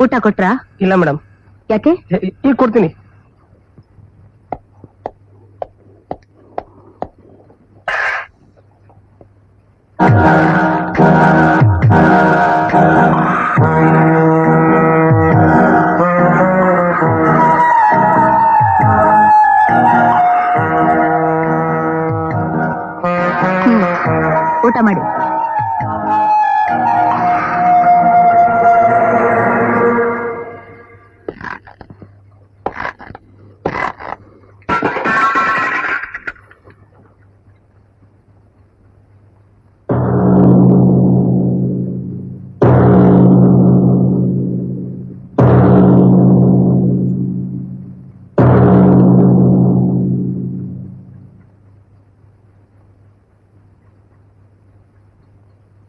ಊಟ ಕೊಟ್ರಾ? ಇಲ್ಲ ಮೇಡಮ್. ಯಾಕೆ? ಈಗ ಕೊಡ್ತೀನಿ. ಊಟ ಮಾಡಿ.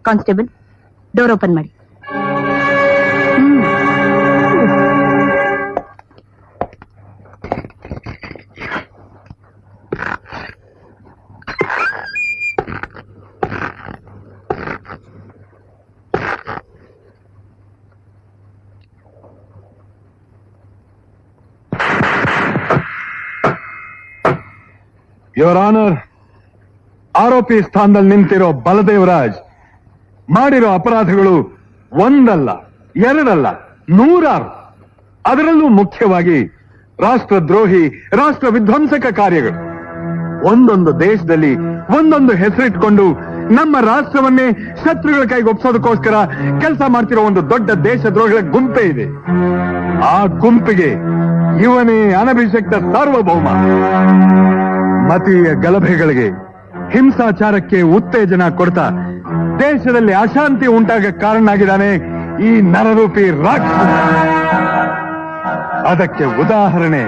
ಕಾನ್ಸ್ಟೇಬಲ್, ಡೋರ್ ಓಪನ್ ಮಾಡಿ. ಯುವರ್ ಆನರ್, ಆರೋಪಿ ಸ್ಥಾನದಲ್ಲಿ ನಿಂತಿರೋ ಬಲದೇವರಾಜ್ ಮಾಡಿರೋ ಅಪರಾಧಗಳು ಒಂದಲ್ಲ, ಎರಡಲ್ಲ, 100. ಅದರಲ್ಲೂ ಮುಖ್ಯವಾಗಿ ರಾಷ್ಟ್ರದ್ರೋಹಿ, ರಾಷ್ಟ್ರ ವಿಧ್ವಂಸಕ ಕಾರ್ಯಗಳು. ಒಂದೊಂದು ದೇಶದಲ್ಲಿ ಒಂದೊಂದು ಹೆಸರಿಟ್ಕೊಂಡು ನಮ್ಮ ರಾಷ್ಟ್ರವನ್ನೇ ಶತ್ರುಗಳ ಕೈಗೆ ಒಪ್ಸೋದಕ್ಕೋಸ್ಕರ ಕೆಲಸ ಮಾಡ್ತಿರೋ ಒಂದು ದೊಡ್ಡ ದೇಶದ್ರೋಹಿಗಳ ಗುಂಪೇ ಇದೆ. ಆ ಗುಂಪಿಗೆ ಇವನೇ ಅನಭಿಷಕ್ತ ಸಾರ್ವಭೌಮ. ಮತೀಯ ಗಲಭೆಗಳಿಗೆ, ಹಿಂಸಾಚಾರಕ್ಕೆ ಉತ್ತೇಜನ ಕೊಡ್ತಾ ದೇಶದಲ್ಲಿ ಅಶಾಂತಿ ಉಂಟಾಗ ಕಾರಣನಾಗಿದ್ದಾನೆ ಈ ನರರೂಪಿ ರಾಕ್ಷಸ. ಅದಕ್ಕೆ ಉದಾಹರಣೆ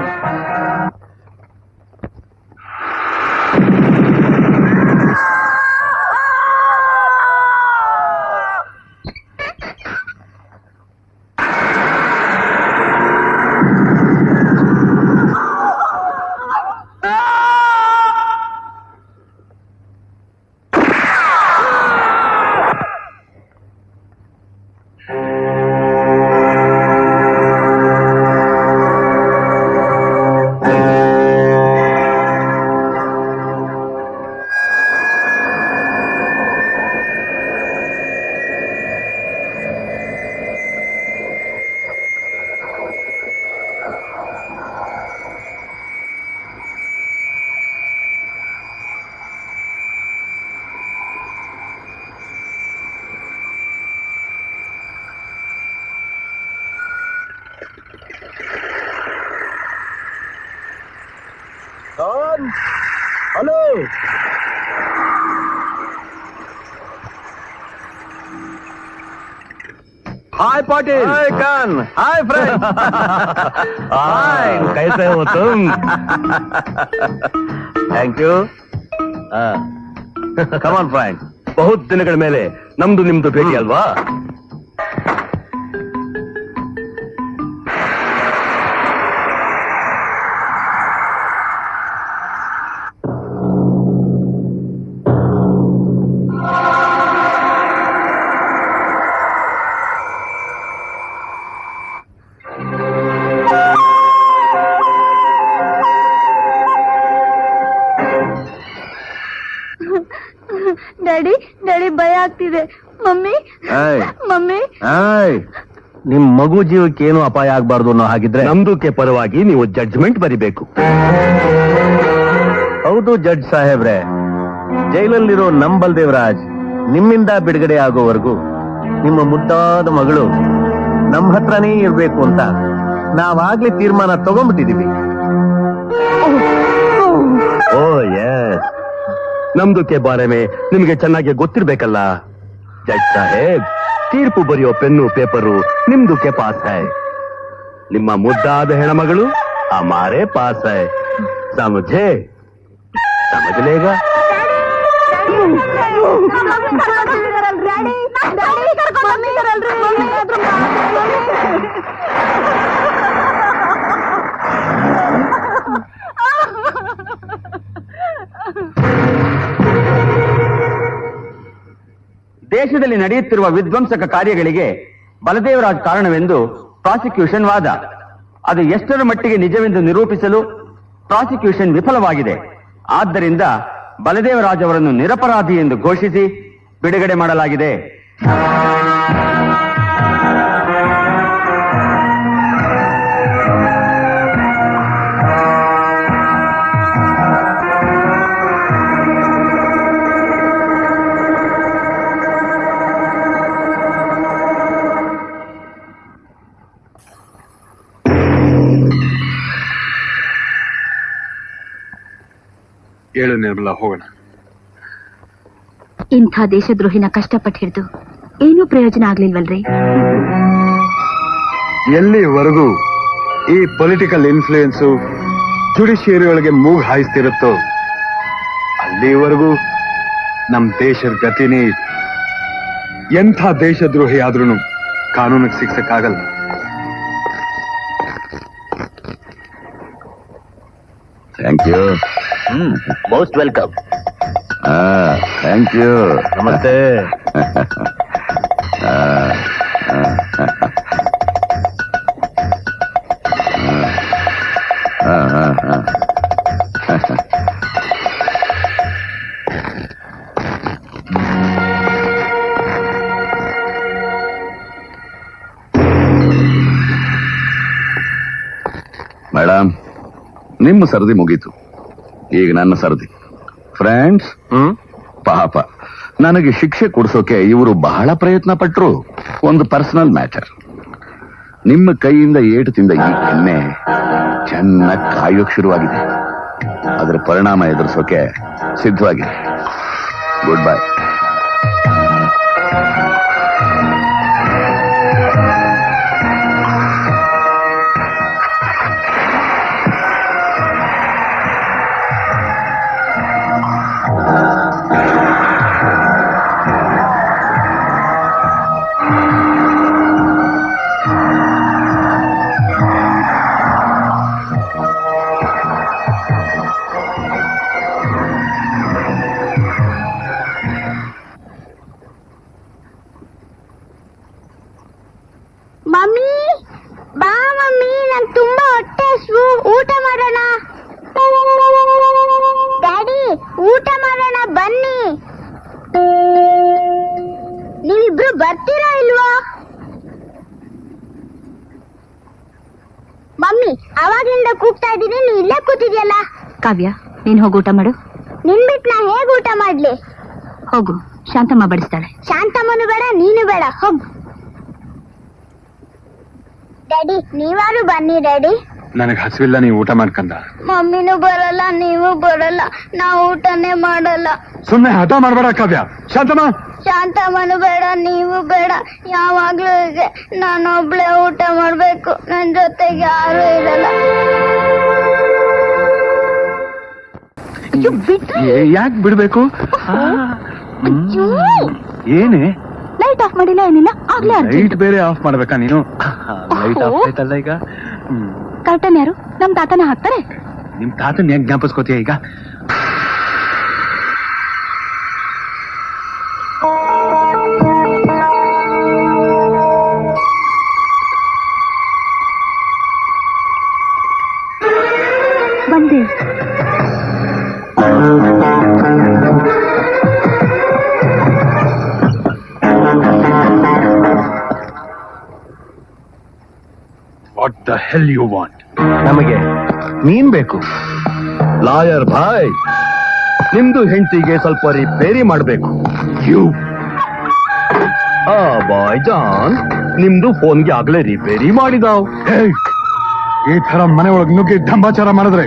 hello. Hi Patil, hi Khan, hi friend. Hi, कैसे हो तुम? Thank you. Come on friend. ಬಹುತ್ ದಿನಗಳ ಮೇಲೆ ನಮ್ದು ನಿಮ್ದು ಭೇಟಿ ಅಲ್ವಾ? ಡ್ಯಾಡಿ, ಡ್ಯಾಡಿ ಭಯ ಆಗ್ತಿದೆ. Mummy, mummy. ನಿಮ್ ಮಗು ಜೀವಕ್ಕೆ ಏನು ಅಪಾಯ ಆಗ್ಬಾರ್ದು ಅನ್ನೋ ಹಾಗಿದ್ರೆ ನಮ್ದುಕ್ಕೆ ಪರವಾಗಿ ನೀವು ಜಡ್ಜ್ಮೆಂಟ್ ಬರಿಬೇಕು. ಹೌದು ಜಡ್ಜ್ ಸಾಹೇಬ್ರೆ, ಜೈಲಲ್ಲಿರೋ ನಮ್ ಬಲದೇವರಾಜ್ ನಿಮ್ಮಿಂದ ಬಿಡುಗಡೆ ಆಗೋವರೆಗೂ ನಿಮ್ಮ ಮುದ್ದಾದ ಮಗಳು ನಮ್ ಹತ್ರನೇ ಇರ್ಬೇಕು ಅಂತ ನಾವಾಗ್ಲೇ ತೀರ್ಮಾನ ತಗೊಂಡ್ಬಿಟ್ಟಿದೀವಿ. ಓ ಎಸ್, ನಮ್ದುಕ್ಕೆ ಬಾರೆ ಮೇ ನಿಮ್ಗೆ ಚೆನ್ನಾಗಿ ಗೊತ್ತಿರ್ಬೇಕಲ್ಲ ಜಡ್ಜ್ ಸಾಹೇಬ್. ತೀರ್ಪು ಬರೆಯೋ ಪೆನ್ನು ಪೇಪರು ನಿಮ್ದುಕ್ಕೆ ಪಾಸ್ ಹೈ. ನಿಮ್ಮ ಮುದ್ದಾದ ಹೆಣ್ಮಗಳು ಹಮಾರೆ ಪಾಸ್ ಹೈ. ಸಮझे? समझ लेगा? ದೇಶದಲ್ಲಿ ನಡೆಯುತ್ತಿರುವ ವಿಧ್ವಂಸಕ ಕಾರ್ಯಗಳಿಗೆ ಬಲದೇವರಾಜ್ ಕಾರಣವೆಂದು ಪ್ರಾಸಿಕ್ಯೂಷನ್ ವಾದ. ಅದು ಎಷ್ಟರ ಮಟ್ಟಿಗೆ ನಿಜವೆಂದು ನಿರೂಪಿಸಲು ಪ್ರಾಸಿಕ್ಯೂಷನ್ ವಿಫಲವಾಗಿದೆ. ಆದ್ದರಿಂದ ಬಲದೇವರಾಜ್ ಅವರನ್ನು ನಿರಪರಾಧಿ ಎಂದು ಘೋಷಿಸಿ ಬಿಡುಗಡೆ ಮಾಡಲಾಗಿದೆ. ಹೇಳು ನಿರ್ಮಲಾ, ಹೋಗೋಣ. ಇಂಥ ದೇಶದ್ರೋಹಿನ ಕಷ್ಟಪಟ್ಟು ಹಿಡಿದು ಏನೂ ಪ್ರಯೋಜನ ಆಗ್ಲಿಲ್ವಲ್ರಿ? ಎಲ್ಲಿವರೆಗೂ ಈ ಪೊಲಿಟಿಕಲ್ ಇನ್ಫ್ಲೂಯೆನ್ಸು ಜುಡಿಷಿಯರಿ ಒಳಗೆ ಮೂಗು ಹಾಯಿಸ್ತಿರುತ್ತೋ ಅಲ್ಲಿವರೆಗೂ ನಮ್ ದೇಶದ ಗತಿನೇ ಇದೆ. ಎಂಥ ದೇಶದ್ರೋಹಿ ಆದ್ರೂ ಕಾನೂನಿಗೆ ಸಿಕ್ಸಕ್ಕಾಗಲ್ಲ. Thank you. Most welcome. Thank you. ನಮಸ್ತೆ. ಮೇಡಮ್, ನಿಮ್ಮ ಸರದಿ ಮುಗೀತು, ಈಗ ನನ್ನ ಸರದಿ. ಫ್ರೆಂಡ್ಸ್, ಪಾಪ ನನಗೆ ಶಿಕ್ಷೆ ಕೊಡಿಸೋಕೆ ಇವರು ಬಹಳ ಪ್ರಯತ್ನ ಪಟ್ರು. ಒಂದು ಪರ್ಸನಲ್ ಮ್ಯಾಟರ್. ನಿಮ್ಮ ಕೈಯಿಂದ ಏಟು ತಿಂದ ಈ ಕೆನ್ನೆ ಚೆನ್ನಾಗಿ ಕಾಯೋಕ್ ಶುರುವಾಗಿದೆ. ಅದರ ಪರಿಣಾಮ ಎದುರಿಸೋಕೆ ಸಿದ್ಧವಾಗಿದೆ. Good bye. ಮಮ್ಮಿ, ಬಾ ಮಮ್ಮಿ, ನಂಗೆ ತುಂಬಾ ಹೊಟ್ಟೆ ಹಸ್ವು. ಊಟ ಮಾಡೋಣ. ಡ್ಯಾಡಿ, ಊಟ ಮಾಡೋಣ ಬನ್ನಿ. ನೀವಿಬ್ರು ಬರ್ತೀರಾ ಇಲ್ವಾ? ಮಮ್ಮಿ, ಅವಾಗ್ಲಿಂದ ಕೂಗ್ತಾ ಇದ್ದೀನಿ, ನೀ ಇಲ್ಲೇ ಕೂತಿದ್ಯಲ್ಲ. ಕಾವ್ಯ, ನೀನ್ ಹೋಗಿ ಊಟ ಮಾಡು. ನಿನ್ ಬಿಟ್ಟು ನಾ ಹೇಗ್ ಊಟ ಮಾಡ್ಲಿ? ಹೋಗು, ಶಾಂತಮ್ಮ ಬಡಿಸ್ತಾಳೆ. ಶಾಂತಮ್ಮನು ಬೇಡ, ನೀನು ಬೇಡ, ಹೋಗು. ಡ್ಯಾಡಿ, ನೀವಾರು ಬನ್ನಿ. ಡ್ಯಾಡಿ, ನನಗೆ ಹಸಿವಿಲ್ಲ, ನೀವು ಊಟ ಮಾಡ್ಕಂದ. ಮಮ್ಮಿನೂ ಬರಲ್ಲ, ನೀವು ಬರಲ್ಲ, ನಾವು ಊಟನೇ ಮಾಡಲ್ಲ. ಸುಮ್ಮನೆ ಹಠ ಮಾಡ್ಬೇಡ ಕಾವ್ಯ. ಶಾಂತಮ್ಮ, ಶಾಂತಮ್ಮನು ಬೇಡ, ನೀವು ಬೇಡ. ಯಾವಾಗ್ಲೂ ಹೀಗೆ ನಾನೊಬ್ಳೆ ಊಟ ಮಾಡ್ಬೇಕು, ನನ್ ಜೊತೆಗೆ ಯಾರು ಇರಲ್ಲ. ಯಾಕೆ ಬಿಡ್ಬೇಕು? ಏನೇ ಲೈಟ್ ಆಫ್ ಮಾಡಿಲ್ಲ, ಏನಿಲ್ಲ, ಆಗ್ಲೇ ಲೈಟ್ ಬೇರೆ ಆಫ್ ಮಾಡ್ಬೇಕಾ ನೀನು? ಲೈಟ್ ಆಫ್ ಆಯ್ತಲ್ಲ ಈಗ. ಕರ್ಟನ್ ಯಾರು? ನಮ್ ತಾತನೇ ಹಾಕ್ತಾರೆ. ನಿಮ್ ತಾತನ್ ಹೆಂಗ್ ಜ್ಞಾಪಿಸ್ಕೋತೀಯ ಈಗ? ಬಂದೆ. What the hell you want? ನಮಗೆ ನೀನ್ ಬೇಕು. ಲಾಯರ್ ಭಾಯ್, ನಿಮ್ದು ಹೆಂಡತಿಗೆ ಸ್ವಲ್ಪ ರಿಪೇರಿ ಮಾಡ್ಬೇಕು. ಯು ಬಾಯ್ ಜಾನ್, ನಿಮ್ದು ಫೋನ್ಗೆ ಆಗ್ಲೇ ರಿಪೇರಿ ಮಾಡಿದಾವ್. ಈ ತರ ಮನೆ ಒಳಗ್ ನುಗ್ಗಿ ಢಂಬಾಚಾರ ಮಾಡಿದ್ರೆ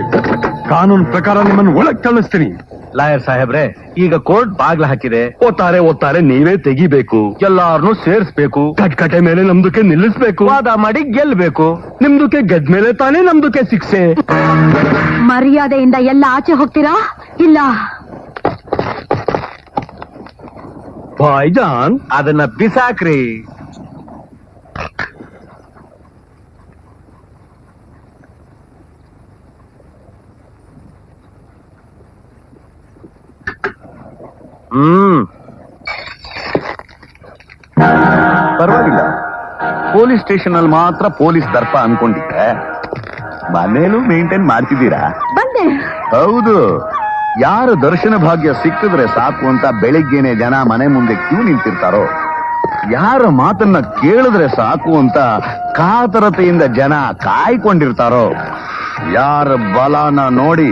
ಕಾನೂನು ಪ್ರಕಾರ ನಿಮ್ಮನ್ನು ಒಳಗ್ ಕಳಿಸ್ತೀನಿ. ಲಾಯರ್ ಸಾಹೇಬ್ರೆ, ಈಗ ಕೋರ್ಟ್ ಬಾಗ್ಲ ಹಾಕಿದೆ. ಓದ್ತಾರೆ ನೀವೇ ತೆಗಿಬೇಕು. ಎಲ್ಲಾರನ್ನೂ ಸೇರಿಸ್ಬೇಕು. ಕಟ್ಕಟೆ ಮೇಲೆ ನಮ್ದಕ್ಕೆ ನಿಲ್ಲಿಸ್ಬೇಕು. ವಾದ ಮಾಡಿ ಗೆಲ್ಬೇಕು. ನಿಮ್ದಕ್ಕೆ ಗೆದ್ದ ಮೇಲೆ ತಾನೇ ನಮ್ದಕ್ಕೆ ಶಿಕ್ಷೆ. ಮರ್ಯಾದೆಯಿಂದ ಎಲ್ಲ ಆಚೆ ಹೋಗ್ತೀರಾ? ಇಲ್ಲ. ಭಾಯ್ ಜಾನ್, ಅದನ್ನ ಬಿಸಾಕ್ರಿ. ಪೊಲೀಸ್ ಸ್ಟೇಷನ್ ಅಲ್ಲಿ ಮಾತ್ರ ಪೊಲೀಸ್ ದರ್ಪ ಅನ್ಕೊಂಡಿದ್ದೆ, ಮನೇಲೂ ಮೇಂಟೈನ್ ಮಾಡ್ತಿದ್ದೀರಾ? ಬಂದೆ. ಹೌದು. ಯಾರು ದರ್ಶನ ಭಾಗ್ಯ ಸಿಕ್ಕಿದ್ರೆ ಸಾಕು ಅಂತ ಬೆಳಿಗ್ಗೆನೆ ಜನ ಮನೆ ಮುಂದೆ ಕ್ಯೂ ನಿಂತಿರ್ತಾರೋ, ಯಾರ ಮಾತನ್ನ ಕೇಳಿದ್ರೆ ಸಾಕು ಅಂತ ಕಾತರತೆಯಿಂದ ಜನ ಕಾಯ್ಕೊಂಡಿರ್ತಾರೋ, ಯಾರ ಬಲನ ನೋಡಿ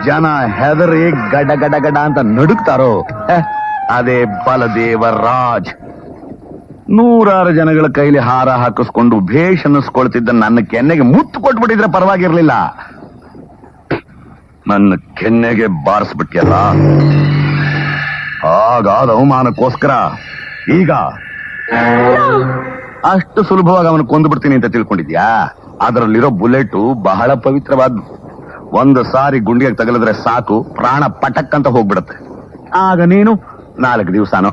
ಜನ ಹೆದರಿ ಗಡ ಗಡ ಗಡ ಅಂತ ನಡುಕ್ತಾರೋ, ಅದೇ ಬಲದೇವರಾಜ್. 100 ಜನಗಳ ಕೈಲಿ ಹಾರ ಹಾಕಿಸ್ಕೊಂಡು ಭೇಷ್ ಅನ್ನಿಸ್ಕೊಳ್ತಿದ್ದ ನನ್ನ ಕೆನ್ನೆಗೆ ಮುತ್ತು ಕೊಟ್ಬಿಟ್ಟಿದ್ರೆ ಪರವಾಗಿರ್ಲಿಲ್ಲ. ನನ್ನ ಕೆನ್ನೆಗೆ ಬಾರಿಸ್ಬಿಟ್ಯಲ್ಲ, ಹಾಗಾದ ಅವಮಾನಕ್ಕೋಸ್ಕರ ಈಗ ಅಷ್ಟು ಸುಲಭವಾಗಿ ಅವನು ಕೊಂದು ಅಂತ ತಿಳ್ಕೊಂಡಿದ್ಯಾ? ಅದರಲ್ಲಿರೋ ಬುಲೆಟ್ ಬಹಳ ಪವಿತ್ರವಾದ್ದು. ಒಂದು ಸಾರಿ ಗುಂಡಿಗೆ ತಗಲಿದ್ರೆ ಸಾಕು, ಪ್ರಾಣ ಪಟಕ್ ಅಂತ ಹೋಗ್ಬಿಡತ್ತೆ. ಆಗ ನೀನು 4 ದಿವಸನೋ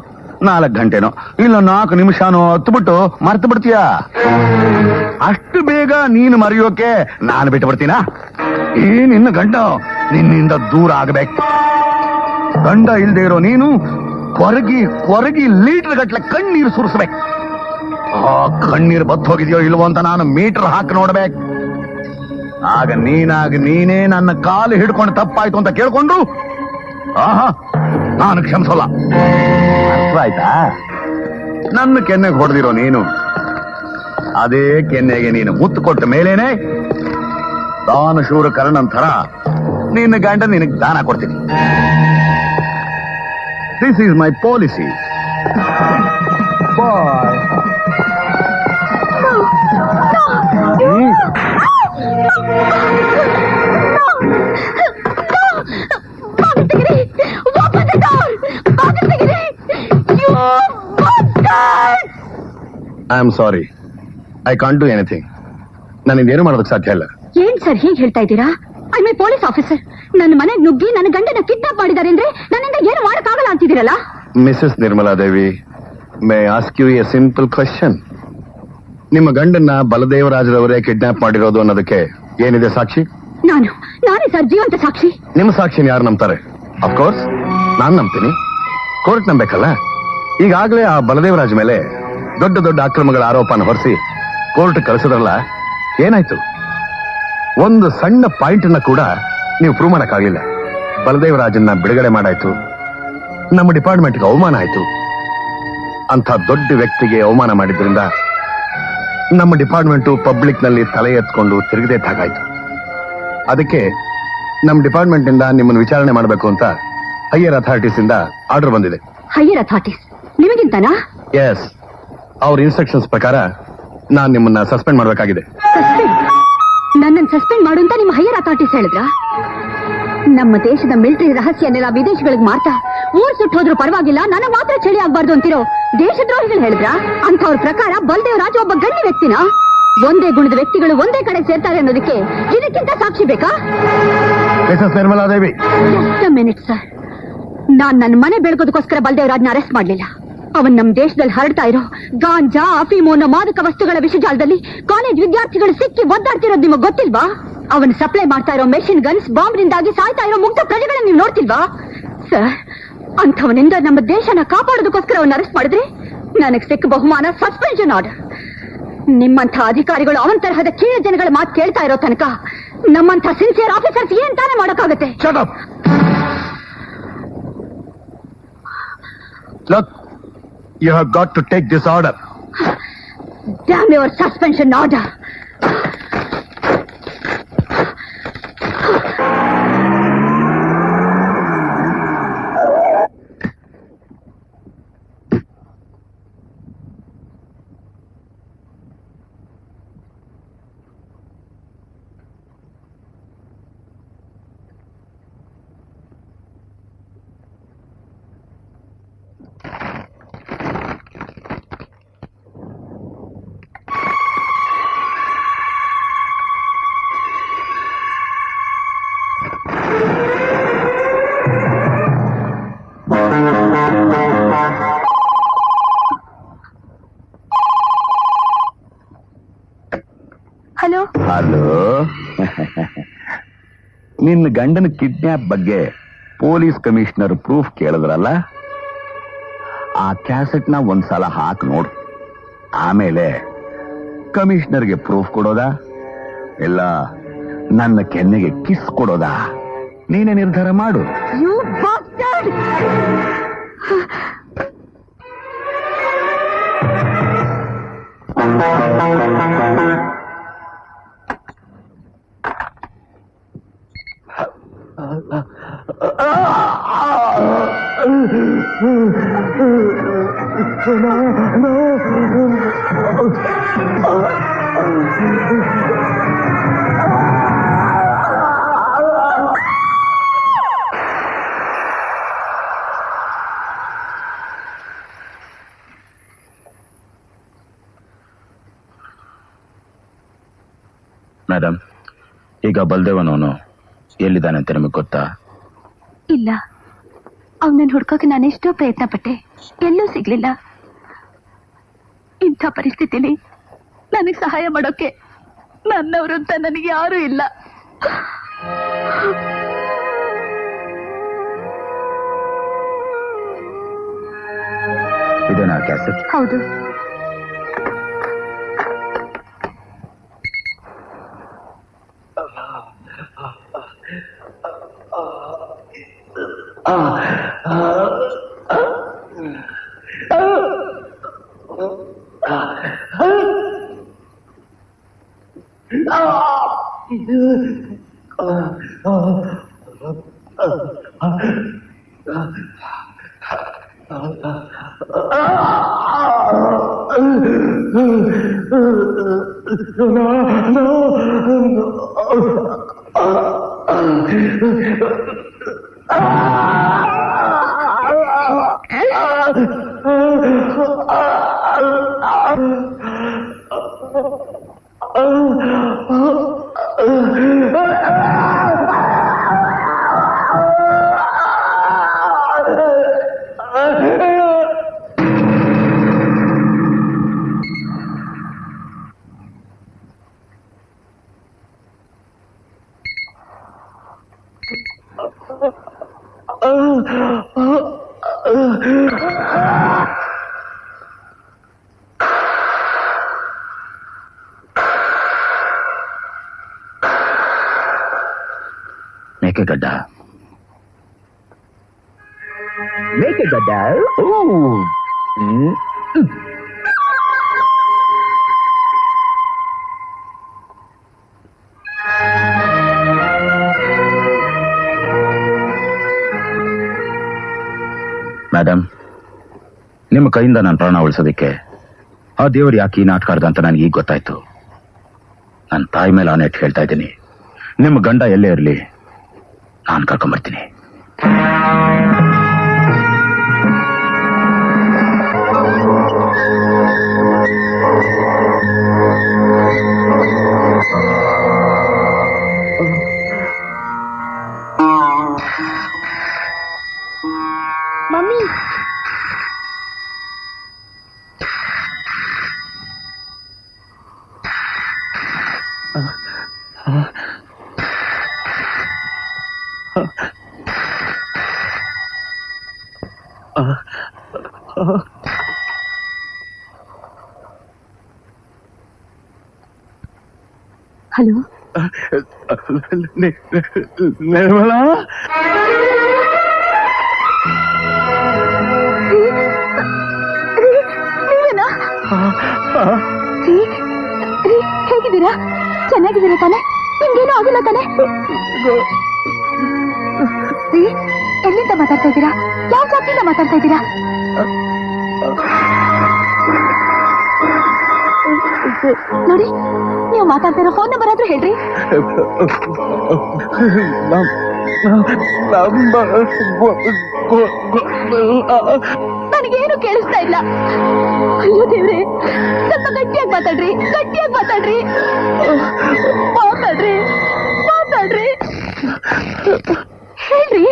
4 ಗಂಟೆನೋ ಇಲ್ಲ 4 ನಿಮಿಷನೋ ಹತ್ಬಿಟ್ಟು ಮರ್ತು ಬಿಡ್ತೀಯ. ಅಷ್ಟು ಬೇಗ ನೀನು ಮರೆಯೋಕೆ ನಾನು ಬಿಟ್ಟು ಬಿಡ್ತೀನ? ಈ ನಿನ್ನ ಗಂಡ ನಿನ್ನಿಂದ ದೂರ ಆಗಬೇಕು. ಗಂಡ ಇಲ್ದೇ ಇರೋ ನೀನು ಕೊರಗಿ ಕೊರಗಿ ಲೀಟರ್ ಗಟ್ಲೆ ಕಣ್ಣೀರು ಸುರಿಸ್ಬೇಕು. ಆ ಕಣ್ಣೀರು ಬತ್ತು ಹೋಗಿದೆಯೋ ಇಲ್ವೋ ಅಂತ ನಾನು ಮೀಟರ್ ಹಾಕಿ ನೋಡ್ಬೇಕು. ಆಗ ನೀನೇ ನನ್ನ ಕಾಲು ಹಿಡ್ಕೊಂಡು ತಪ್ಪಾಯ್ತು ಅಂತ ಕೇಳ್ಕೊಂಡು ಆಹಾ ನಾನು ಕ್ಷಮಿಸೋಲ್ಲ. ಅರ್ಥ ಆಯ್ತಾ? ನನ್ನ ಕೆನ್ನೆಗೆ ಹೊಡೆದಿರೋ ನೀನು ಅದೇ ಕೆನ್ನೆಗೆ ನೀನು ಮುತ್ತು ಕೊಟ್ಟ ಮೇಲೇನೆ ದಾನಶೂರ ಕರ್ಣನ್ ಥರ ನಿನ್ನ ಗಂಡ ನಿನಗೆ ದಾನ ಕೊಡ್ತೀನಿ. This is my policy. Bye. I am sorry, I can't do anything. ನಾನಿಂದೇನು ಮಾಡೋದಕ್ಕೆ ಸಾಧ್ಯ ಇಲ್ಲ. ಏನ್ ಸರ್ ಹೀಗೆ ಹೇಳ್ತಾ ಇದ್ದೀರಾ? I my police officer. ನನ್ನ ಮನೆಗೆ ನುಗ್ಗಿ ನನ್ನ ಗಂಡನ ಕಿಡ್ನಾಪ್ ಮಾಡಿದ್ದಾರೆ ಅಂದ್ರೆ ನನ್ನಿಂದ ಏನು ಮಾಡಕ್ಕಾಗಲ್ಲ ಅಂತಿದ್ದೀರಲ್ಲ? Mrs Nirmala Devi, may ask you a simple question. ನಿಮ್ಮ ಗಂಡನ್ನ ಬಲದೇವರಾಜರವರೇ ಕಿಡ್ನಾಪ್ ಮಾಡಿರೋದು ಅನ್ನೋದಕ್ಕೆ ಏನಿದೆ ಸಾಕ್ಷಿ? ನಾನೇ ಸರ್ ಜೀವಂತ ಸಾಕ್ಷಿ. ನಿಮ್ಮ ಸಾಕ್ಷಿನ ಯಾರು ನಂಬ್ತಾರೆ? ಅಫ್ಕೋರ್ಸ್ ನಾನ್ ನಂಬ್ತೀನಿ, ಕೋರ್ಟ್ ನಂಬೇಕಲ್ಲ. ಈಗಾಗಲೇ ಆ ಬಲದೇವರಾಜ್ ಮೇಲೆ ದೊಡ್ಡ ದೊಡ್ಡ ಅಕ್ರಮಗಳ ಆರೋಪನ ಹೊರಿಸಿ ಕೋರ್ಟ್ ಕಳಿಸಿದ್ರಲ್ಲ, ಏನಾಯ್ತು? ಒಂದು ಸಣ್ಣ ಪಾಯಿಂಟ್ ನ ಕೂಡ ನೀವು ಪ್ರೂವ್ ಮಾಡಕ್ಕಾಗಲಿಲ್ಲ. ಬಲದೇವರಾಜನ್ನ ಬಿಡುಗಡೆ ಮಾಡಾಯ್ತು, ನಮ್ಮ ಡಿಪಾರ್ಟ್ಮೆಂಟ್ಗೆ ಅವಮಾನ ಆಯ್ತು. ಅಂಥ ದೊಡ್ಡ ವ್ಯಕ್ತಿಗೆ ಅವಮಾನ ಮಾಡಿದ್ರಿಂದ ನಮ್ಮ ಡಿಪಾರ್ಟ್ಮೆಂಟು ಪಬ್ಲಿಕ್ ನಲ್ಲಿ ತಲೆ ಎತ್ಕೊಂಡು ತಿರುಗದೆ ತಾಗಾಯ್ತು. ಅದಕ್ಕೆ ನಮ್ಮ ಡಿಪಾರ್ಟ್ಮೆಂಟ್ ಇಂದ ನಿಮ್ಮನ್ನು ವಿಚಾರಣೆ ಮಾಡಬೇಕು ಅಂತ ಹೈಯರ್ ಅಥಾರಿಟೀಸ್ ಇಂದ ಆರ್ಡರ್ ಬಂದಿದೆ. ಹೈಯರ್ ಅಥಾರಿಟೀಸ್ ನಿಮಗಿಂತನಾ? ಎಸ್, ಅವ್ರ ಇನ್ಸ್ಟ್ರಕ್ಷನ್ಸ್ ಪ್ರಕಾರ ನಾನ್ ನಿಮ್ಮನ್ನ ಸಸ್ಪೆಂಡ್ ಮಾಡಬೇಕಾಗಿದೆ. ನನ್ನನ್ನು ಸಸ್ಪೆಂಡ್ ಮಾಡು ಅಂತ ನಿಮ್ಮ ಹೈಯರ್ ಅಥಾರಿಟೀಸ್ ಹೇಳಿದ್ರ? ನಮ್ಮ ದೇಶದ ಮಿಲಿಟರಿ ರಹಸ್ಯನೆಲ್ಲ ವಿದೇಶಗಳಿಗೆ ಮಾರ್ತಾ ಊರ್ ಸುಟ್ಟು ಹೋದ್ರೂ ಪರವಾಗಿಲ್ಲ, ನನಗೆ ಮಾತ್ರ ಚಳಿ ಆಗ್ಬಾರ್ದು ಅಂತಿರೋ ದೇಶದ್ರೋಹಿಗಳು ಹೇಳಿದ್ರ? ಅಂತವ್ರ ಪ್ರಕಾರ ಬಲದೇವರಾಜ್ ಒಬ್ಬ ಗಣ್ಯ ವ್ಯಕ್ತಿನ? ಒಂದೇ ಗುಣದ ವ್ಯಕ್ತಿಗಳು ಒಂದೇ ಕಡೆ ಸೇರ್ತಾರೆ ಅನ್ನೋದಕ್ಕೆ ಇದಕ್ಕಿಂತ ಸಾಕ್ಷಿ ಬೇಕಾ? ನಿರ್ಮಲಾ ದೇವಿ, ಜಸ್ಟ್ ಅ ಮಿನಿಟ್ ಸರ್. ನಾನ್ ನನ್ನ ಮನೆ ಬೆಳಗೋದಕ್ಕೋಸ್ಕರ ಬಲದೇವರಾಜ್ನ ಅರೆಸ್ಟ್ ಮಾಡ್ಲಿಲ್ಲ. ಅವನ್ ನಮ್ ದೇಶದಲ್ಲಿ ಹರಡ್ತಾ ಇರೋ ಗಾಂಜಾ, ಅಫೀಮು ಅನ್ನೋ ಮಾದಕ ವಸ್ತುಗಳ ವಿಷಜಾಲದಲ್ಲಿ ಕಾಲೇಜ್ ವಿದ್ಯಾರ್ಥಿಗಳು ಸಿಕ್ಕಿ ಒದ್ದಾಡ್ತಿರೋದು ನಿಮಗೆ ಗೊತ್ತಿಲ್ವಾ? ಅವನ್ ಸಪ್ಲೈ ಮಾಡ್ತಾ ಇರೋ ಮೆಷಿನ್ ಗನ್ಸ್ ಬಾಂಬ್ನಿಂದಾಗಿ ಸಾಯ್ತಾ ಇರೋ ಮುಗ್ಧ ಪ್ರಜೆಗಳನ್ನ ನೀವು ನೋಡ್ತಿಲ್ವಾ ಸರ್? ಅಂಥವನಿಂದ ನಮ್ಮ ದೇಶನ ಕಾಪಾಡೋದಕ್ಕೋಸ್ಕರ ಅವನ್ನ ಅರೆಸ್ಟ್ ಮಾಡಿದ್ರೆ ನನಗೆ ಸಿಕ್ಕ ಬಹುಮಾನ ಸಸ್ಪೆನ್ಷನ್ ಆರ್ಡರ್. ನಿಮ್ಮಂಥ ಅಧಿಕಾರಿಗಳು ಅವನ ತರಹದ ಕೀಳ ಜನಗಳ ಮಾತು ಕೇಳ್ತಾ ಇರೋ ತನಕ ನಮ್ಮಂಥ ಸಿನ್ಸಿಯರ್ ಆಫೀಸರ್ಸ್ ಏನ್ ತಾನೇ ಮಾಡೋಕ್ಕಾಗತ್ತೆ? Look, you have got to take this order. Damn your suspension order. Hello hello. ನಿನ್ನ ಗಂಡನ ಕಿಡ್ನಾಪ್ ಬಗ್ಗೆ ಪೊಲೀಸ್ ಕಮಿಷನರ್ ಪ್ರೂಫ್ ಕೇಳಿದ್ರಲ್ಲ, ಆ ಕ್ಯಾಸೆಟ್ ನ ಒಂದ್ಸಲ ಹಾಕಿ ನೋಡು. ಆಮೇಲೆ ಕಮಿಷನರ್ಗೆ ಪ್ರೂಫ್ ಕೊಡೋದಾ ಇಲ್ಲ ನನ್ನ ಕೆನ್ನೆಗೆ ಕಿಸ್ ಕೊಡೋದಾ? ನೀನೇ ನಿರ್ಧಾರ ಮಾಡು. You bastard! ಮೇಡಮ್, ಈಗ ಬಲ್ದೇವನವನು ಎಲ್ಲಿದ್ದಾನೆ ಅಂತ ನಿಮಗೆ ಗೊತ್ತಾ? ಇಲ್ಲ, ಅವನನ್ನು ಹುಡ್ಕೋಕೆ ನಾನೆಷ್ಟೋ ಪ್ರಯತ್ನ ಪಟ್ಟೆ, ಎಲ್ಲೂ ಸಿಗ್ಲಿಲ್ಲ. ಇಂಥ ಪರಿಸ್ಥಿತಿಲಿ ನನಗೆ ಸಹಾಯ ಮಾಡೋಕೆ ನನ್ನವರು ಅಂತ ನನಗೆ ಯಾರೂ ಇಲ್ಲ. ಇದೇನಾ ಕ್ಯಾಸೆಟ್? ಹೌದು. ಮೇಕೆಗಡ್ಡ. ಮೇಕೆಗಡ್ಡ. ಮೇಡಮ್, ನಿಮ್ಮ ಕೈಯಿಂದ ನಾನು ಪ್ರಾಣ ಉಳಿಸೋದಕ್ಕೆ ಆ ದೇವರು ಯಾಕೆ ಈ ನಾಟಕ ಆಡ್ದ ಅಂತ ನನಗೆ ಈಗ ಗೊತ್ತಾಯ್ತು. ನನ್ನ ತಾಯಿ ಮೇಲೆ ಆನೆಟ್ ಹೇಳ್ತಾ ಇದ್ದೀನಿ, ನಿಮ್ಮ ಗಂಡ ಎಲ್ಲೇ ಇರಲಿ ನಾನು ಕರ್ಕೊಂಬರ್ತೀನಿ. Mummy, hello. ನಿರ್ಮಲಾ, ಹೇಗಿದ್ದೀರಾ? ಚೆನ್ನಾಗಿದ್ದೀರಾ ತಾನೆ? ನಿಮ್ಗೇನು ಆಗಿಲ್ಲ ತಾನೆ? ಎಲ್ಲಿಂದ ಮಾತಾಡ್ತಾ ಇದ್ದೀರಾ? ಯಾವ ಜಾತಿಯಿಂದ ಮಾತಾಡ್ತಾ ಇದ್ದೀರಾ? ನೋಡಿ, ನೀವು ಮಾತಾಡ್ತಾ ಇರೋ ಫೋನ್ ನಂಬರ್ ಆದ್ರೂ ಹೇಳ್ರಿ. ನನಗೇನು ಕೇಳಿಸ್ತಾ ಇಲ್ಲ. ಅಯ್ಯೋ ದೇವ್ರೆ, ಸ್ವಲ್ಪ ಗಟ್ಟಿಯಾಗಿ ಮಾತಾಡ್ರಿ, ಗಟ್ಟಿಯಾಗಿ ಮಾತಾಡ್ರಿ, ಮಾತಾಡ್ರಿ, ಮಾತಾಡ್ರಿ, ಹೇಳ್ರಿ.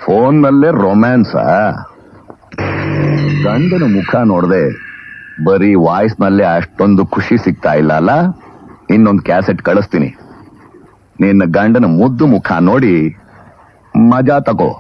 ಫೋನ್ ನಲ್ಲೇ ರೊಮ್ಯಾನ್ಸ? ಗಂಡನ ಮುಖ ನೋಡ್ದೆ ಬರೀ ವಾಯ್ಸ್ ನಲ್ಲೇ ಅಷ್ಟೊಂದು ಖುಷಿ ಸಿಗ್ತಾ ಇಲ್ಲ ಅಲ್ಲ? ಇನ್ನೊಂದು ಕ್ಯಾಸೆಟ್ ಕಳಿಸ್ತೀನಿ, ನಿನ್ನ ಗಂಡನ ಮುದ್ದು ಮುಖ ನೋಡಿ ಮಜಾ ತಗೋ.